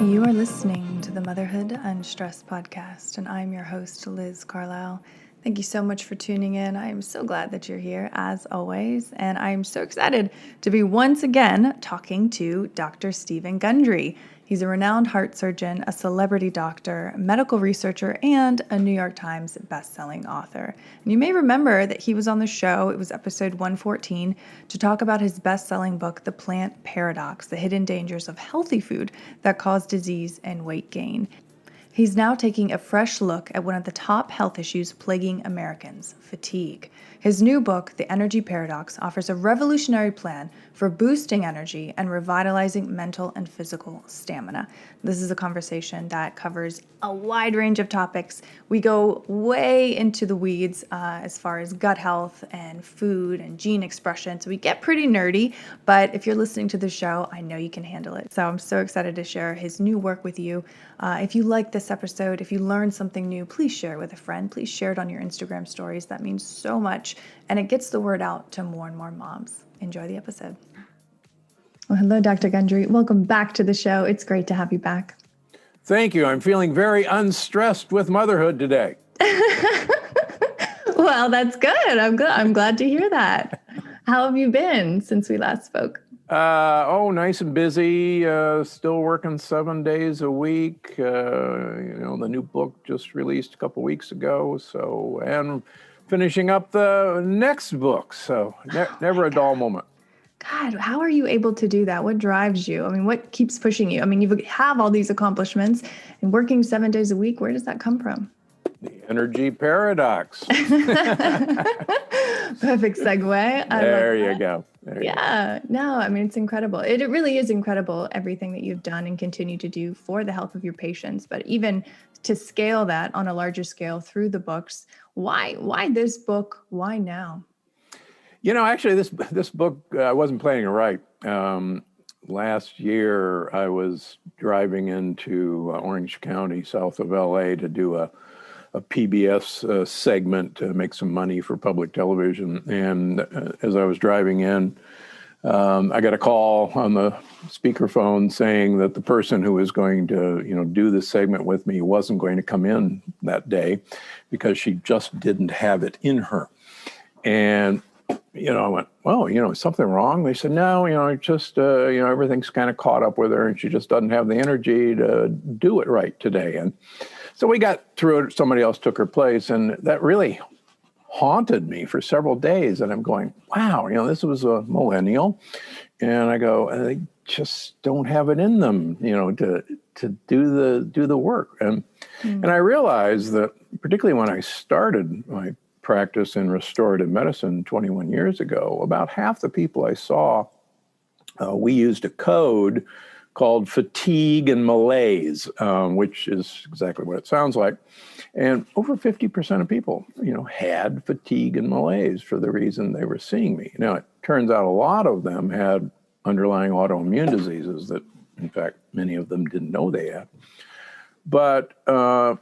You are listening to the Motherhood Unstressed podcast, and I'm your host, Liz Carlisle. Thank you so much for tuning in. I am so glad that you're here, as always, and I'm so excited to be once again talking to Dr. Stephen Gundry. He's a renowned heart surgeon, a celebrity doctor, medical researcher, and a New York Times bestselling author. And you may remember that he was on the show, it was episode 114, to talk about his best-selling book, The Plant Paradox, The Hidden Dangers of Healthy Food That Cause Disease and Weight Gain. He's now taking a fresh look at one of the top health issues plaguing Americans, fatigue. His new book, The Energy Paradox, offers a revolutionary plan for boosting energy and revitalizing mental and physical stamina. This is a conversation that covers a wide range of topics. We go way into the weeds as far as gut health and food and gene expression. So we get pretty nerdy, but if you're listening to the show, I know you can handle it. So I'm so excited to share his new work with you. If you like this episode, if you learned something new, please share it with a friend. Please share it on your Instagram stories. That means so much, and it gets the word out to more and more moms. Enjoy the episode. Well, hello, Dr. Gundry. Welcome back to the show. It's great to have you back. Thank you. I'm feeling very unstressed with motherhood today. Well, that's good. I'm glad to hear that. How have you been since we last spoke? Nice and busy. Still working 7 days a week. The new book just released a couple weeks ago. And finishing up the next book. So never a dull moment. God, how are you able to do that? What drives you? I mean, what keeps pushing you? I mean, you have all these accomplishments and working 7 days a week. Where does that come from? The energy paradox. Perfect segue. There you go. No, I mean, it's incredible. It really is incredible, everything that you've done and continue to do for the health of your patients. But even to scale that on a larger scale through the books, why this book? Why now? Actually, this book, I wasn't planning to write. Last year, I was driving into Orange County, south of LA, to do a PBS segment to make some money for public television. And as I was driving in, I got a call on the speakerphone saying that the person who was going to, do this segment with me wasn't going to come in that day because she just didn't have it in her. And I went, well, is something wrong? They said, no, just, everything's kind of caught up with her and she just doesn't have the energy to do it right today. And so we got through it. Somebody else took her place. And that really haunted me for several days. And I'm going, wow, this was a millennial. And I go, they just don't have it in them, to do the work. And I realized that particularly when I started my practice in restorative medicine 21 years ago, about half the people I saw, we used a code called fatigue and malaise, which is exactly what it sounds like. And over 50% of people, had fatigue and malaise for the reason they were seeing me. Now, it turns out a lot of them had underlying autoimmune diseases that, in fact, many of them didn't know they had. But I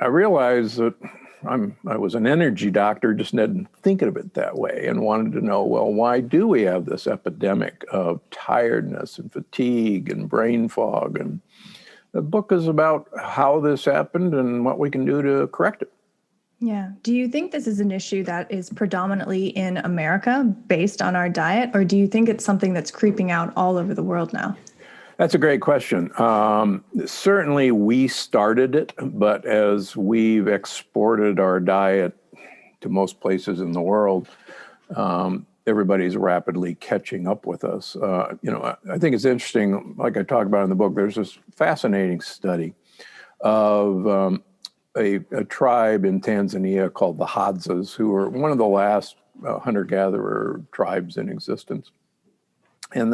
realized that I was an energy doctor, just didn't think of it that way, and wanted to know, well, why do we have this epidemic of tiredness and fatigue and brain fog? And the book is about how this happened and what we can do to correct it. Yeah. Do you think this is an issue that is predominantly in America based on our diet, or do you think it's something that's creeping out all over the world now? That's a great question. Certainly we started it, but as we've exported our diet to most places in the world, everybody's rapidly catching up with us. I think it's interesting, like I talk about in the book, there's this fascinating study of a tribe in Tanzania called the Hadzas, who were one of the last hunter-gatherer tribes in existence. And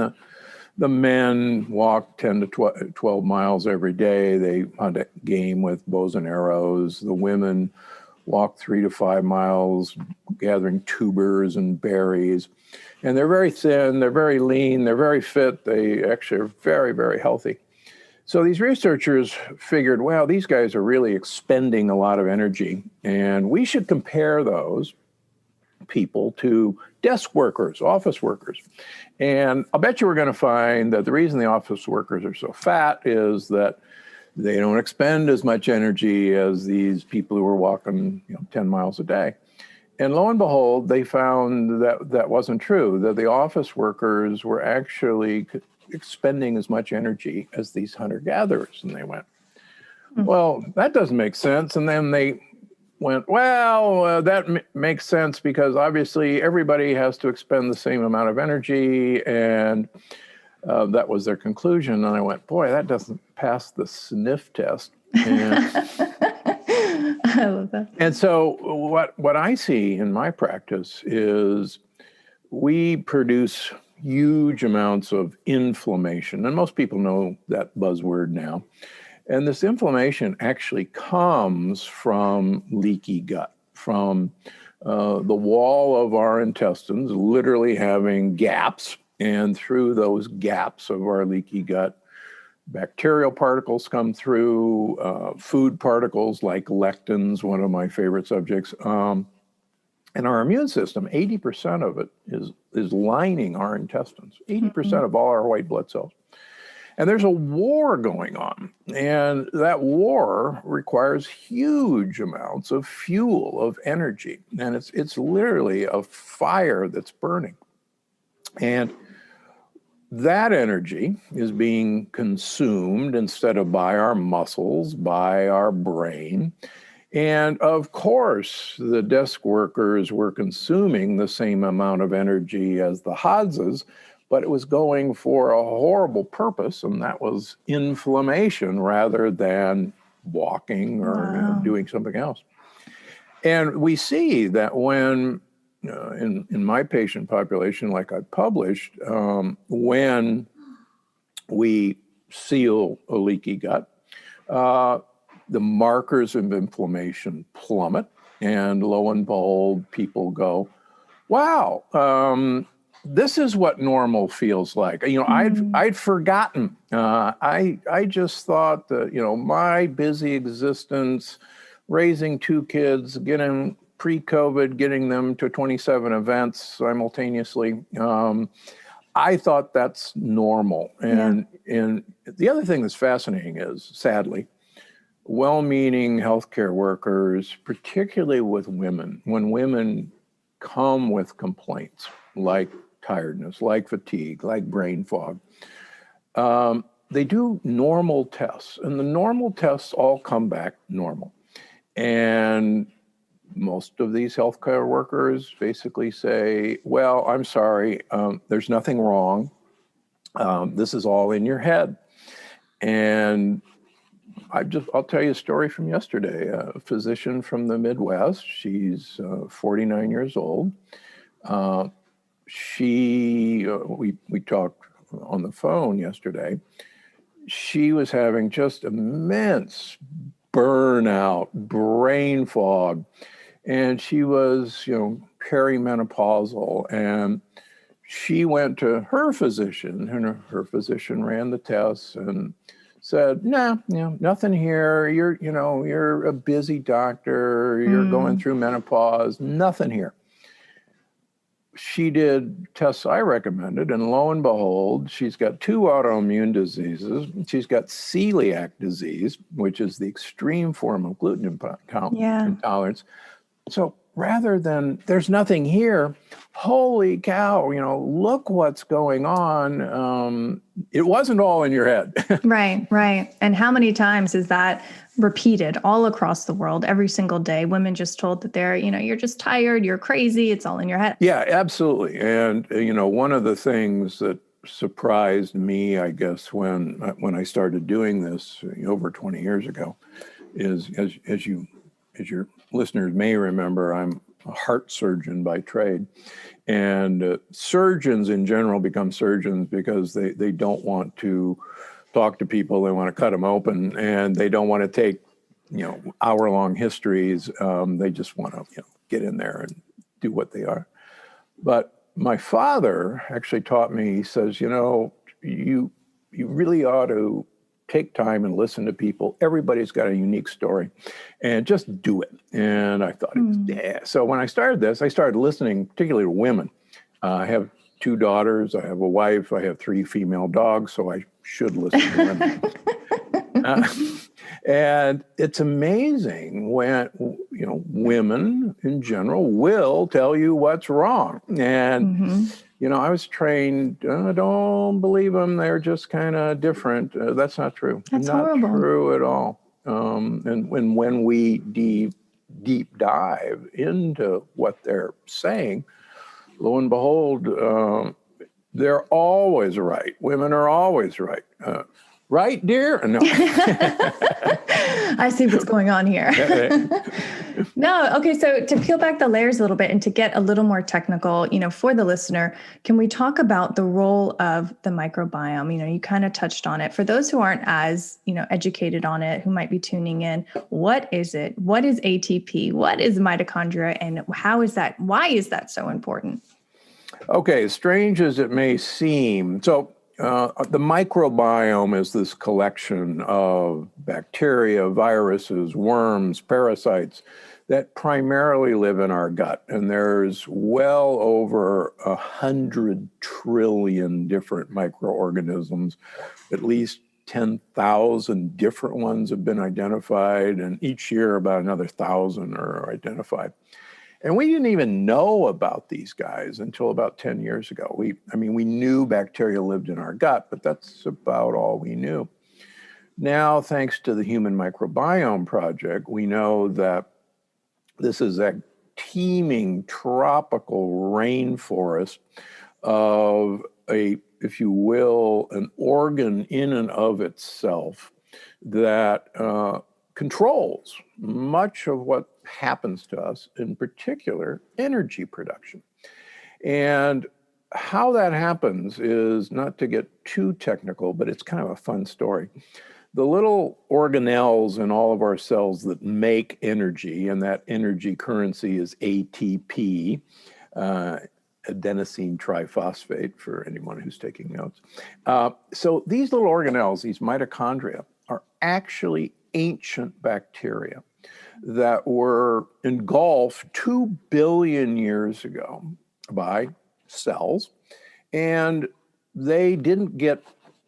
the men walked 10 to 12 miles every day. They hunt game with bows and arrows. The women walked 3 to 5 miles gathering tubers and berries. And they're very thin, they're very lean, they're very fit. They actually are very, very healthy. So these researchers figured, wow, these guys are really expending a lot of energy. And we should compare those people to desk workers, office workers. And I'll bet you we're going to find that the reason the office workers are so fat is that they don't expend as much energy as these people who are walking 10 miles a day. And lo and behold, they found that that wasn't true, that the office workers were actually expending as much energy as these hunter-gatherers. And they went, well, that doesn't make sense. And then they went, well, that makes sense because obviously everybody has to expend the same amount of energy. And that was their conclusion. And I went, boy, that doesn't pass the sniff test. And, I love that. and so what I see in my practice is we produce huge amounts of inflammation. And most people know that buzzword now. And this inflammation actually comes from leaky gut, from the wall of our intestines literally having gaps. And through those gaps of our leaky gut, bacterial particles come through, food particles like lectins, one of my favorite subjects. And our immune system, 80% of it is lining our intestines, 80% of all our white blood cells. And there's a war going on, and that war requires huge amounts of fuel, of energy, and it's literally a fire that's burning. And that energy is being consumed instead of by our muscles, by our brain. And of course, the desk workers were consuming the same amount of energy as the Hadzes, but it was going for a horrible purpose, and that was inflammation rather than walking or doing something else. And we see that when, in my patient population, like I published, when we seal a leaky gut, the markers of inflammation plummet, and lo and behold, people go, wow, this is what normal feels like. I'd forgotten. I just thought that, my busy existence, raising 2 kids, getting pre-COVID, getting them to 27 events simultaneously, I thought that's normal. And the other thing that's fascinating is, sadly, well-meaning healthcare workers, particularly with women, when women come with complaints like tiredness, like fatigue, like brain fog, they do normal tests, and the normal tests all come back normal. And most of these healthcare workers basically say, well, I'm sorry, there's nothing wrong. This is all in your head. And I'll tell you a story from yesterday. A physician from the Midwest, she's 49 years old. We talked on the phone yesterday. She was having just immense burnout, brain fog, and she was, perimenopausal. And she went to her physician, and her physician ran the tests and said, nothing here. You're a busy doctor. You're going through menopause. Nothing here. She did tests I recommended, and lo and behold, she's got 2 autoimmune diseases. She's got celiac disease, which is the extreme form of gluten intolerance. So rather than, there's nothing here, holy cow, look what's going on. It wasn't all in your head. Right. And how many times is that repeated all across the world every single day? Women just told that they're, you're just tired, you're crazy, it's all in your head. Yeah, absolutely. And, one of the things that surprised me, I guess, when I started doing this over 20 years ago is, as your listeners may remember, I'm a heart surgeon by trade. And surgeons in general become surgeons because they don't want to talk to people. They want to cut them open, and they don't want to take, hour-long histories. They just want to, get in there and do what they are. But my father actually taught me, he says, you really ought to take time and listen to people. Everybody's got a unique story, and just do it. And I thought, yeah. So when I started this, I started listening particularly to women. I have 2 daughters, I have a wife, I have 3 female dogs, so I should listen to women. And it's amazing when, women in general will tell you what's wrong. And, I was trained, don't believe them. They're just kind of different. That's not true. That's not horrible. true at all. And when we deep dive into what they're saying, lo and behold, they're always right. Women are always right. Right, dear? No. I see what's going on here. No, okay. So to peel back the layers a little bit and to get a little more technical, for the listener, can we talk about the role of the microbiome? You kind of touched on it. For those who aren't as, educated on it, who might be tuning in, what is it? What is ATP? What is mitochondria? And why is that so important? Okay, strange as it may seem. So the microbiome is this collection of bacteria, viruses, worms, parasites that primarily live in our gut. And there's well over 100 trillion different microorganisms. At least 10,000 different ones have been identified, and each year about another 1,000 are identified. And we didn't even know about these guys until about 10 years ago. We knew bacteria lived in our gut, but that's about all we knew. Now, thanks to the Human Microbiome Project, we know that this is a teeming tropical rainforest of if you will, an organ in and of itself that controls much of what happens to us, in particular, energy production. And how that happens is, not to get too technical, but it's kind of a fun story. The little organelles in all of our cells that make energy, and that energy currency is ATP, adenosine triphosphate, for anyone who's taking notes. So these little organelles, these mitochondria, are actually ancient bacteria that were engulfed 2 billion years ago by cells, and they didn't get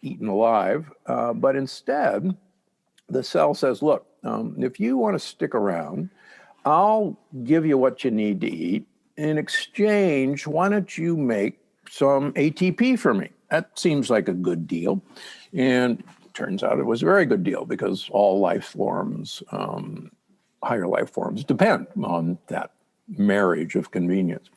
eaten alive, but instead the cell says, look, if you want to stick around, I'll give you what you need to eat. In exchange, why don't you make some ATP for me? That seems like a good deal. And turns out it was a very good deal, because all life forms, higher life forms, depend on that marriage of convenience.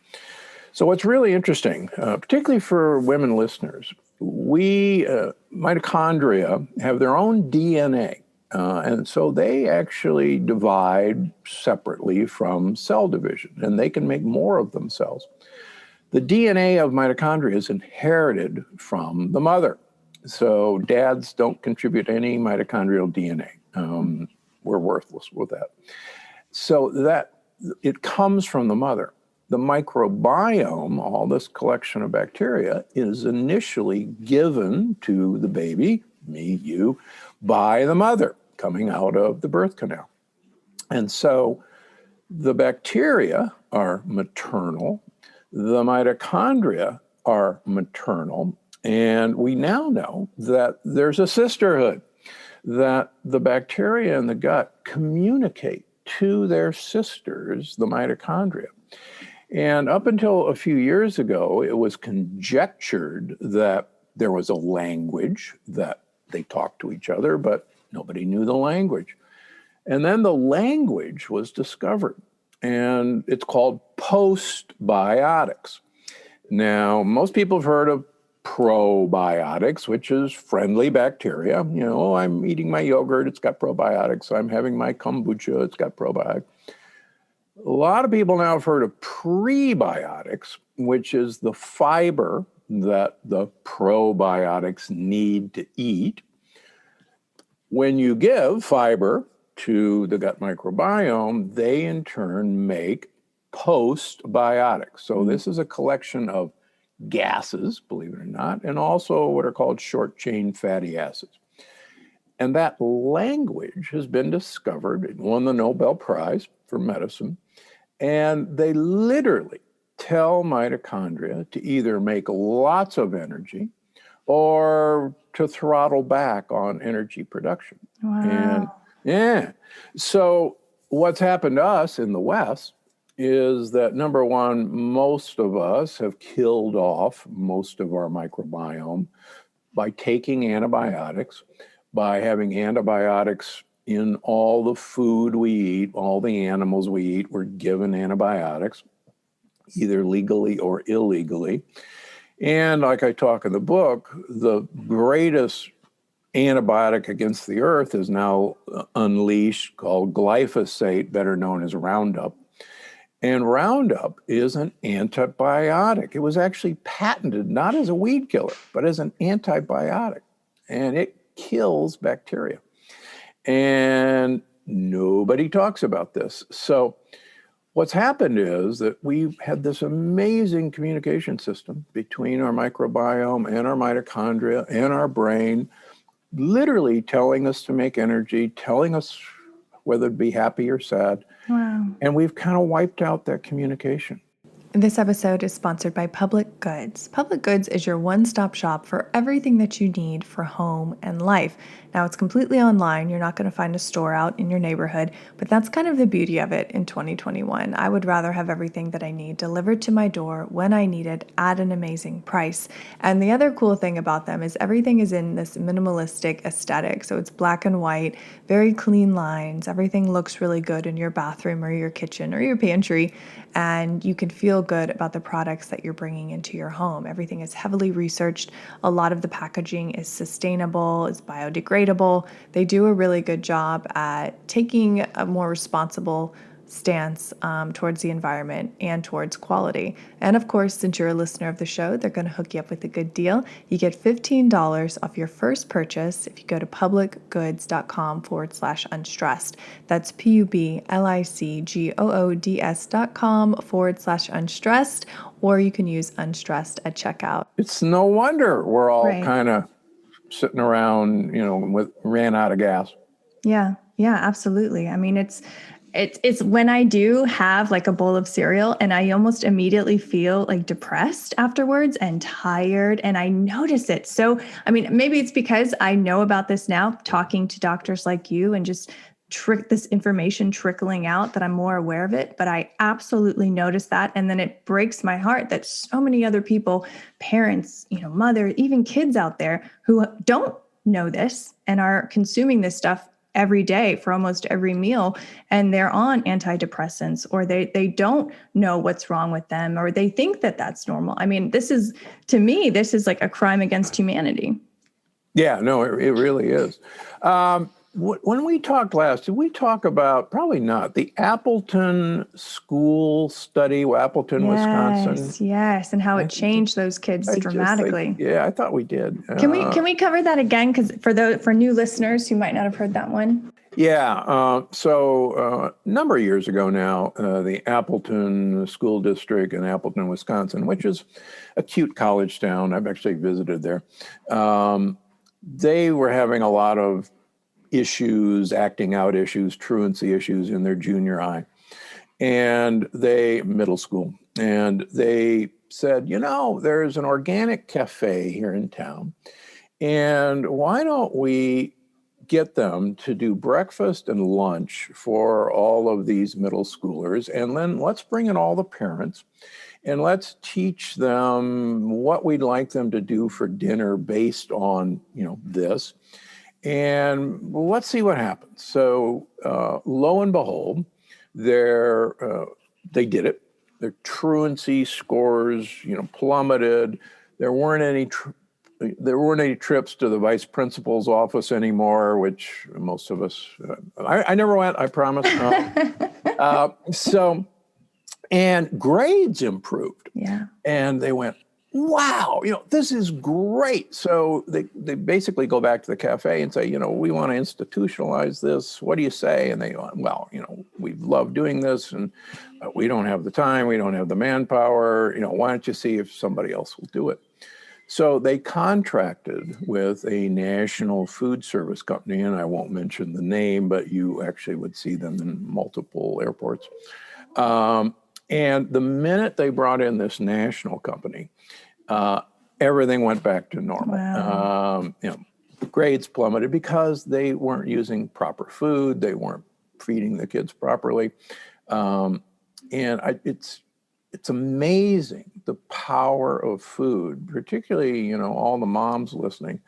So what's really interesting, particularly for women listeners, mitochondria have their own DNA. And so they actually divide separately from cell division, and they can make more of themselves. The DNA of mitochondria is inherited from the mother. So dads don't contribute any mitochondrial DNA. We're worthless with that. So that it comes from the mother. The microbiome, all this collection of bacteria, is initially given to the baby, me, you, by the mother coming out of the birth canal. And so the bacteria are maternal, the mitochondria are maternal, and we now know that there's a sisterhood, that the bacteria in the gut communicate to their sisters, the mitochondria. And up until a few years ago, it was conjectured that there was a language, that they talked to each other, but nobody knew the language. And then the language was discovered, and it's called postbiotics. Now, most people have heard of probiotics, which is friendly bacteria. I'm eating my yogurt, it's got probiotics. I'm having my kombucha, it's got probiotics. A lot of people now have heard of prebiotics, which is the fiber that the probiotics need to eat. When you give fiber to the gut microbiome, they in turn make postbiotics. So this is a collection of gases, believe it or not, and also what are called short-chain fatty acids. And that language has been discovered. It won the Nobel Prize for medicine. And they literally tell mitochondria to either make lots of energy or to throttle back on energy production. Wow. And yeah, so what's happened to us in the West is that, number one, most of us have killed off most of our microbiome by taking antibiotics, by having antibiotics in all the food we eat, all the animals we eat, we're given antibiotics, either legally or illegally. And like I talk in the book, the greatest antibiotic against the earth is now unleashed, called glyphosate, better known as Roundup. And Roundup is an antibiotic. It was actually patented not as a weed killer, but as an antibiotic. And it kills bacteria. And nobody talks about this. So what's happened is that we've had this amazing communication system between our microbiome and our mitochondria and our brain, literally telling us to make energy, telling us whether to be happy or sad. Wow. And we've kind of wiped out that communication. This episode is sponsored by Public Goods. Public Goods is your one-stop shop for everything that you need for home and life. Now, it's completely online. You're not going to find a store out in your neighborhood, but that's kind of the beauty of it in 2021. I would rather have everything that I need delivered to my door when I need it at an amazing price. And the other cool thing about them is everything is in this minimalistic aesthetic. So it's black and white, very clean lines. Everything looks really good in your bathroom or your kitchen or your pantry. And you can feel good about the products that you're bringing into your home. Everything is heavily researched. A lot of the packaging is sustainable, is biodegradable. They do a really good job at taking a more responsible stance towards the environment and towards quality. And of course, since you're a listener of the show, they're going to hook you up with a good deal. You get $15 off your first purchase if you go to publicgoods.com/unstressed. That's publicgoods.com/unstressed, or you can use unstressed at checkout. It's no wonder we're all Right. kind of sitting around, ran out of gas. Yeah, absolutely. I mean, it's when I do have like a bowl of cereal and I almost immediately feel like depressed afterwards and tired, and I notice it. So, I mean, maybe it's because I know about this now, talking to doctors like you and just this information trickling out, that I'm more aware of it, but I absolutely notice that. And then it breaks my heart that so many other people, parents, mothers, even kids out there who don't know this and are consuming this stuff every day for almost every meal, and they're on antidepressants, or they don't know what's wrong with them, or they think that that's normal. I mean, to me, this is like a crime against humanity. Yeah, no, it really is. When we talked last, did we talk about, probably not, the Appleton school study, Appleton, Wisconsin? Yes, and how it changed those kids dramatically. I thought we did. Can we cover that again? Because for new listeners who might not have heard that one. Yeah. So a number of years ago now, the Appleton School District in Appleton, Wisconsin, which is a cute college town. I've actually visited there. They were having a lot of issues, acting out issues, truancy issues in their junior high and middle school. And they said, there's an organic cafe here in town. And why don't we get them to do breakfast and lunch for all of these middle schoolers? And then let's bring in all the parents and let's teach them what we'd like them to do for dinner based on, this. And let's see what happens. So lo and behold, they did it. Their truancy scores, plummeted. There weren't any trips to the vice principal's office anymore, which most of us, I never went, I promise. And grades improved. Yeah. And they went, wow, this is great. So they basically go back to the cafe and say, we want to institutionalize this. What do you say? And they go, well, we love doing this, and we don't have the time. We don't have the manpower. Why don't you see if somebody else will do it? So they contracted with a national food service company, and I won't mention the name, but you actually would see them in multiple airports. And the minute they brought in this national company, everything went back to normal. Wow. Grades plummeted because they weren't using proper food, they weren't feeding the kids properly, it's amazing the power of food, particularly all the moms listening.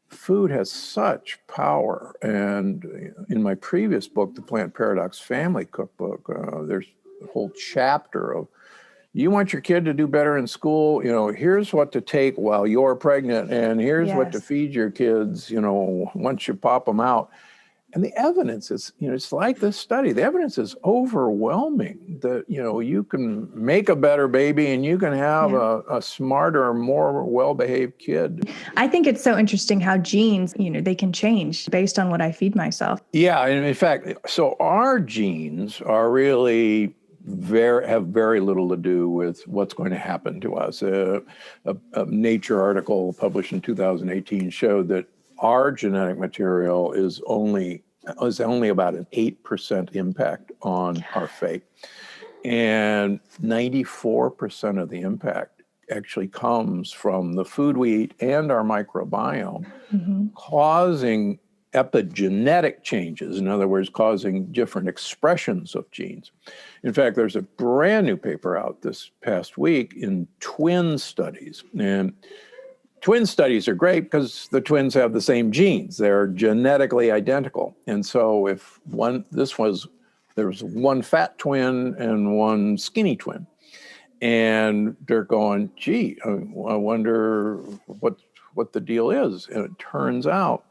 Food has such power, and in my previous book, the Plant Paradox Family Cookbook, there's a whole chapter of, you want your kid to do better in school, here's what to take while you're pregnant, and here's what to Yes. feed your kids, once you pop them out. And the evidence is, it's like this study, the evidence is overwhelming that, you can make a better baby and you can have a smarter, more well-behaved kid. I think it's so interesting how genes, they can change based on what I feed myself. Yeah, and in fact, so our genes are really have very little to do with what's going to happen to us. A Nature article published in 2018 showed that our genetic material is only about an 8% impact on our fate. And 94% of the impact actually comes from the food we eat and our microbiome, causing epigenetic changes, in other words, causing different expressions of genes. In fact, there's a brand new paper out this past week in twin studies. And twin studies are great because the twins have the same genes. They're genetically identical. And so if there was one fat twin and one skinny twin. And they're going, gee, I wonder what the deal is. And it turns out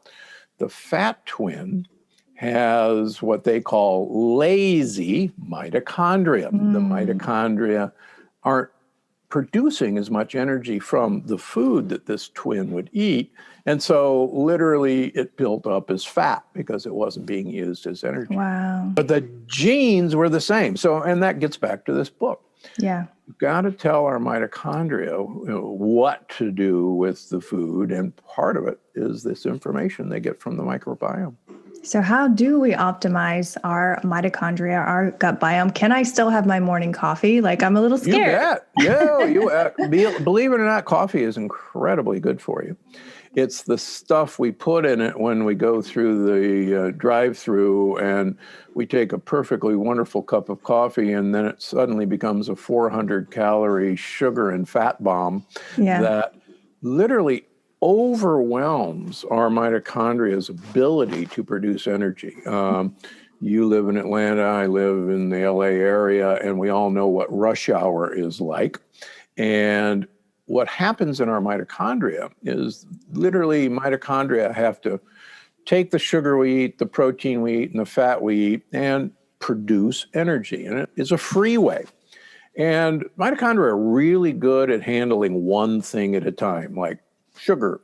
the fat twin has what they call lazy mitochondria. The mitochondria aren't producing as much energy from the food that this twin would eat. And so literally it built up as fat because it wasn't being used as energy. Wow. But the genes were the same. So, and that gets back to this book. Yeah. We've got to tell our mitochondria what to do with the food. And part of it is this information they get from the microbiome. So how do we optimize our mitochondria, our gut biome? Can I still have my morning coffee? Like, I'm a little scared. You bet. Yeah, believe it or not, coffee is incredibly good for you. It's the stuff we put in it when we go through the drive-through and we take a perfectly wonderful cup of coffee and then it suddenly becomes a 400-calorie sugar and fat bomb that literally overwhelms our mitochondria's ability to produce energy. You live in Atlanta, I live in the LA area, and we all know what rush hour is like. And what happens in our mitochondria is literally mitochondria have to take the sugar we eat, the protein we eat, and the fat we eat, and produce energy. And it is a freeway. And mitochondria are really good at handling one thing at a time, like sugar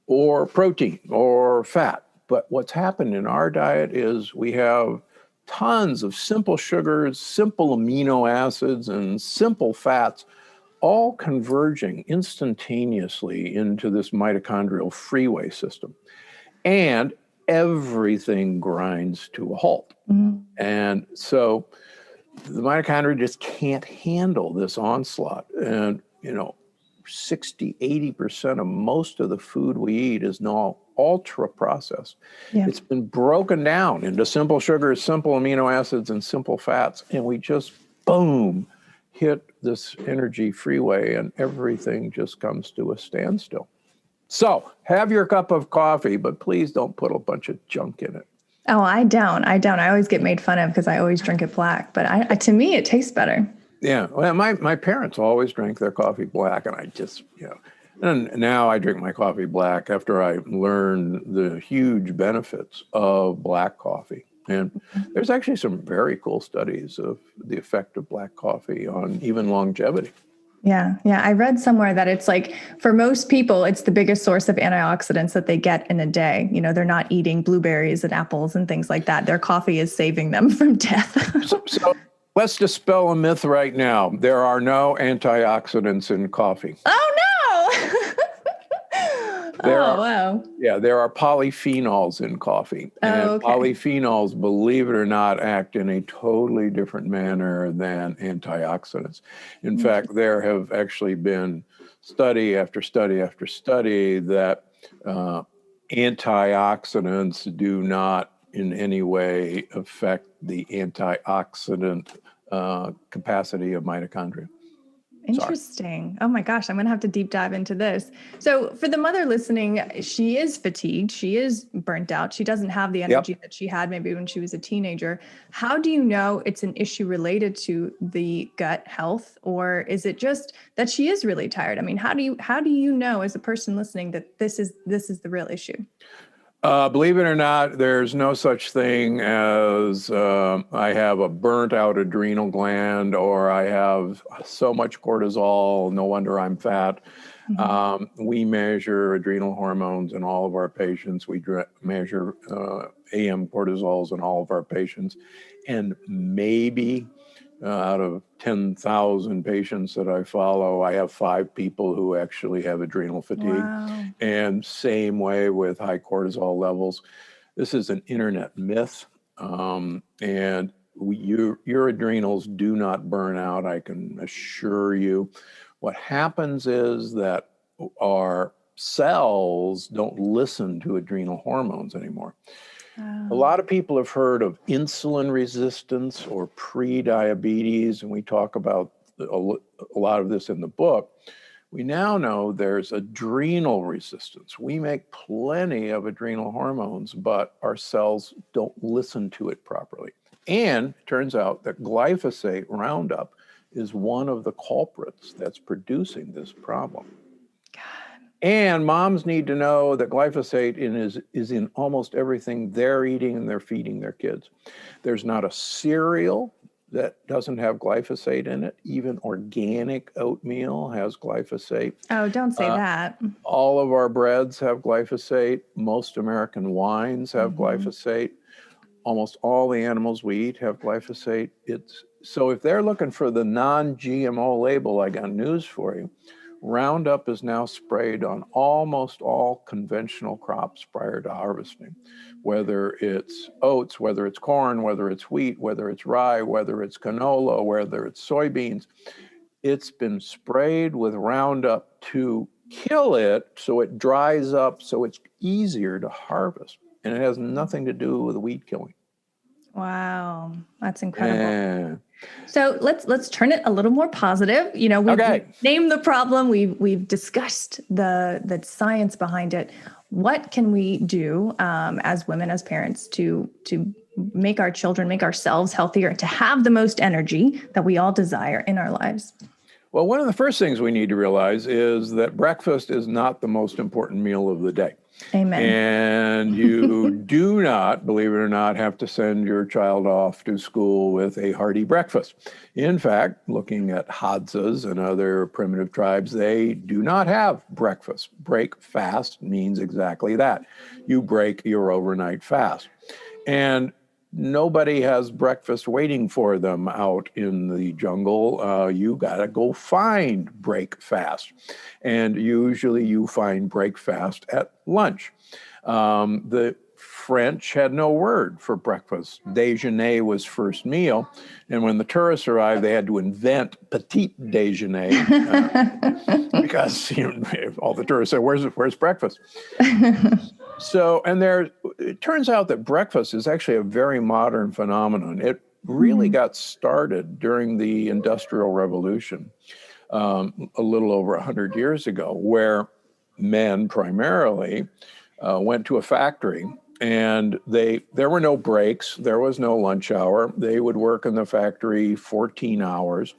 or protein or fat. But what's happened in our diet is we have tons of simple sugars, simple amino acids, and simple fats, all converging instantaneously into this mitochondrial freeway system. And everything grinds to a halt. And so the mitochondria just can't handle this onslaught. And, 60, 80% of most of the food we eat is now ultra processed. Yeah. It's been broken down into simple sugars, simple amino acids, and simple fats. And we just, boom, hit this energy freeway and everything just comes to a standstill. So have your cup of coffee, but please don't put a bunch of junk in it. Oh, I don't. I always get made fun of because I always drink it black, but to me, it tastes better. Yeah. Well, my parents always drank their coffee black, and I just, and now I drink my coffee black after I learned the huge benefits of black coffee. And there's actually some very cool studies of the effect of black coffee on even longevity. Yeah. I read somewhere that it's like, for most people, it's the biggest source of antioxidants that they get in a day. They're not eating blueberries and apples and things like that. Their coffee is saving them from death. So let's dispel a myth right now. There are no antioxidants in coffee. Oh, no. There Oh, are, wow. there are polyphenols in coffee, Oh, and okay. polyphenols, believe it or not, act in a totally different manner than antioxidants. In fact, there have actually been study after study after study that uh, antioxidants do not in any way affect the antioxidant capacity of mitochondria. Sorry. Interesting. Oh my gosh, I'm going to have to deep dive into this. So, for the mother listening, she is fatigued. She is burnt out. She doesn't have the Yep. energy that she had maybe when she was a teenager. How do you know it's an issue related to the gut health, or is it just that she is really tired? I mean, how do you know as a person listening that this is the real issue? Believe it or not, there's no such thing as I have a burnt out adrenal gland or I have so much cortisol, no wonder I'm fat. Mm-hmm. We measure adrenal hormones in all of our patients. We measure AM cortisols in all of our patients. And maybe out of 10,000 patients that I follow, I have 5 people who actually have adrenal fatigue. Wow. And same way with high cortisol levels. This is an internet myth. And your adrenals do not burn out, I can assure you. What happens is that our cells don't listen to adrenal hormones anymore. A Oh. lot of people have heard of insulin resistance or pre-diabetes, and we talk about a lot of this in the book. We now know there's adrenal resistance. We make plenty of adrenal hormones, but our cells don't listen to it properly. And it turns out that glyphosate Roundup is one of the culprits that's producing this problem. And moms need to know that glyphosate is in almost everything they're eating and they're feeding their kids. There's not a cereal that doesn't have glyphosate in it. Even organic oatmeal has glyphosate. Oh, don't say that. All of our breads have glyphosate. Most American wines have glyphosate. Almost all the animals we eat have glyphosate. So if they're looking for the non-GMO label, I got news for you. Roundup is now sprayed on almost all conventional crops prior to harvesting, whether it's oats, whether it's corn, whether it's wheat, whether it's rye, whether it's canola, whether it's soybeans. It's been sprayed with Roundup to kill it so it dries up so it's easier to harvest. And it has nothing to do with weed killing. Wow, that's incredible. Yeah. So let's turn it a little more positive. You know, we've named the problem. We've discussed the science behind it. What can we do as women, as parents, to make our children, make ourselves healthier, to have the most energy that we all desire in our lives? Well, one of the first things we need to realize is that breakfast is not the most important meal of the day. Amen. And you do not, believe it or not, have to send your child off to school with a hearty breakfast. In fact, looking at Hadzas and other primitive tribes, they do not have breakfast. Break fast means exactly that. You break your overnight fast. And nobody has breakfast waiting for them out in the jungle. You got to go find break fast. And usually you find break fast at lunch. The French had no word for breakfast. Déjeuner was first meal. And when the tourists arrived, they had to invent petit déjeuner because all the tourists said, where's breakfast? So, and it turns out that breakfast is actually a very modern phenomenon. It really got started during the Industrial Revolution, a little over 100 years ago, where men primarily went to a factory and there were no breaks, there was no lunch hour. They would work in the factory 14 hours.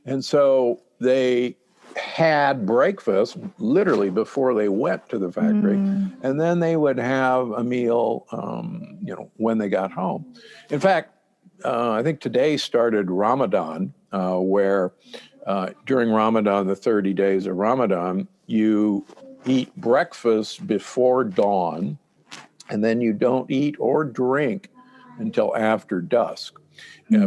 And so they had breakfast literally before they went to the factory, and then they would have a meal, when they got home. In fact, I think today started Ramadan, where during Ramadan, the 30 days of Ramadan, you eat breakfast before dawn, and then you don't eat or drink until after dusk.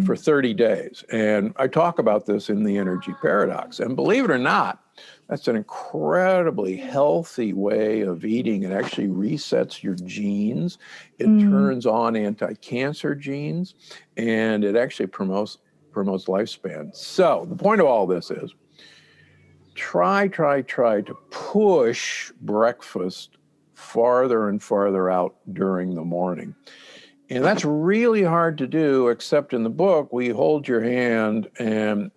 For 30 days. And I talk about this in the energy paradox. And believe it or not, That's an incredibly healthy way of eating. It actually resets your genes. It turns on anti-cancer genes, and it actually promotes lifespan. So the point of all this is try to push breakfast farther and farther out during the morning. And that's really hard to do, except in the book, we hold your hand and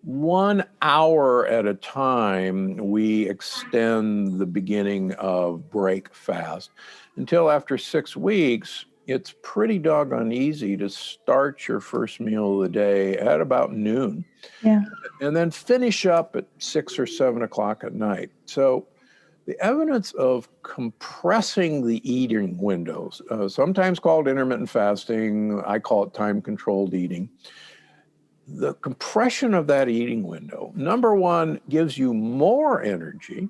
1 hour at a time, we extend the beginning of break fast until after 6 weeks, it's pretty doggone easy to start your first meal of the day at about noon. Yeah. And then finish up at 6 or 7 o'clock at night. So the evidence of compressing the eating windows, sometimes called intermittent fasting, I call it time-controlled eating. The compression of that eating window, number one, gives you more energy,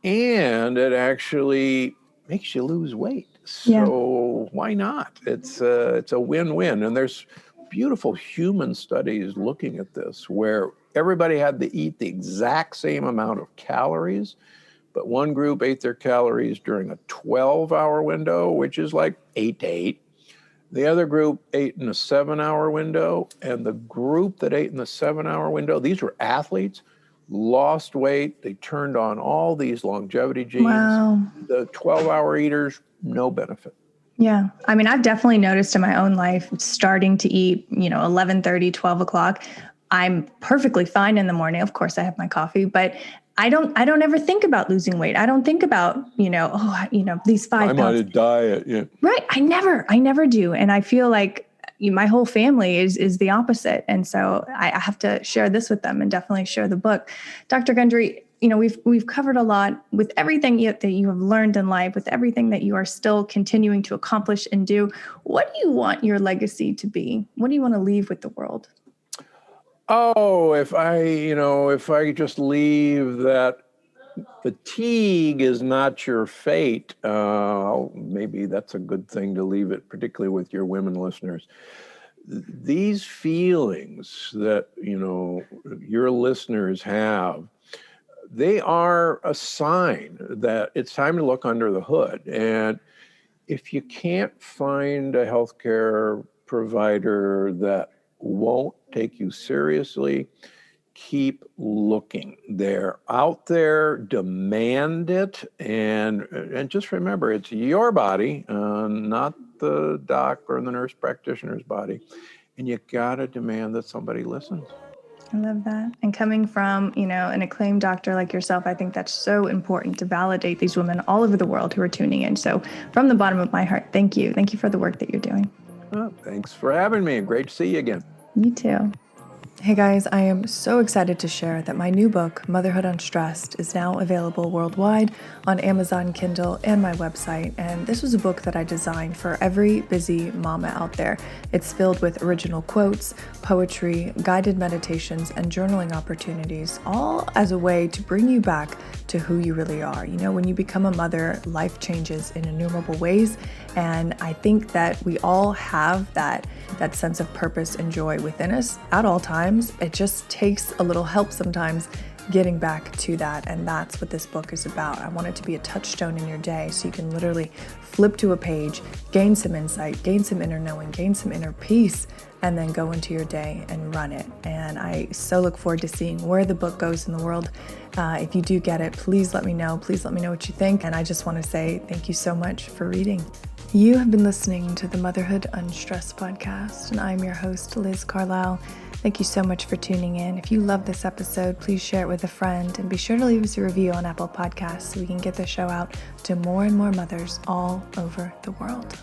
and it actually makes you lose weight. So why not? It's a win-win. And there's beautiful human studies looking at this where everybody had to eat the exact same amount of calories, but one group ate their calories during a 12-hour window, which is like 8 to 8. The other group ate in a 7-hour window, and the group that ate in the 7-hour window, these were athletes, lost weight. They turned on all these longevity genes. Wow. The 12-hour eaters, no benefit. Yeah. I mean, I've definitely noticed in my own life starting to eat, 11:30, 12 o'clock. I'm perfectly fine in the morning. Of course, I have my coffee, but I don't ever think about losing weight. I don't think about, these 5 I'm pounds. on a diet. Yeah. Right. I never do. And I feel like my whole family is the opposite. And so I have to share this with them and definitely share the book. Dr. Gundry, we've covered a lot with everything that you have learned in life, with everything that you are still continuing to accomplish and do. What do you want your legacy to be? What do you want to leave with the world? Oh, if I just leave that fatigue is not your fate, maybe that's a good thing to leave it, particularly with your women listeners. These feelings that, your listeners have, they are a sign that it's time to look under the hood. And if you can't find a healthcare provider that won't take you seriously, keep looking. They're out there, demand it, and just remember, it's your body, not the doc or the nurse practitioner's body, and you gotta demand that somebody listens. I love that. And coming from, an acclaimed doctor like yourself, I think that's so important to validate these women all over the world who are tuning in. So from the bottom of my heart, thank you. Thank you for the work that you're doing. Oh, thanks for having me. Great to see you again. You too. Hey guys, I am so excited to share that my new book, Motherhood Unstressed, is now available worldwide on Amazon Kindle and my website. And this was a book that I designed for every busy mama out there. It's filled with original quotes, poetry, guided meditations, and journaling opportunities, all as a way to bring you back to who you really are. When you become a mother, life changes in innumerable ways. And I think that we all have that sense of purpose and joy within us at all times. It just takes a little help sometimes getting back to that. And that's what this book is about. I want it to be a touchstone in your day so you can literally flip to a page, gain some insight, gain some inner knowing, gain some inner peace, and then go into your day and run it. And I so look forward to seeing where the book goes in the world. If you do get it, please let me know. Please let me know what you think. And I just want to say thank you so much for reading. You have been listening to the Motherhood Unstressed podcast, and I'm your host, Liz Carlisle. Thank you so much for tuning in. If you love this episode, please share it with a friend, and be sure to leave us a review on Apple Podcasts so we can get the show out to more and more mothers all over the world.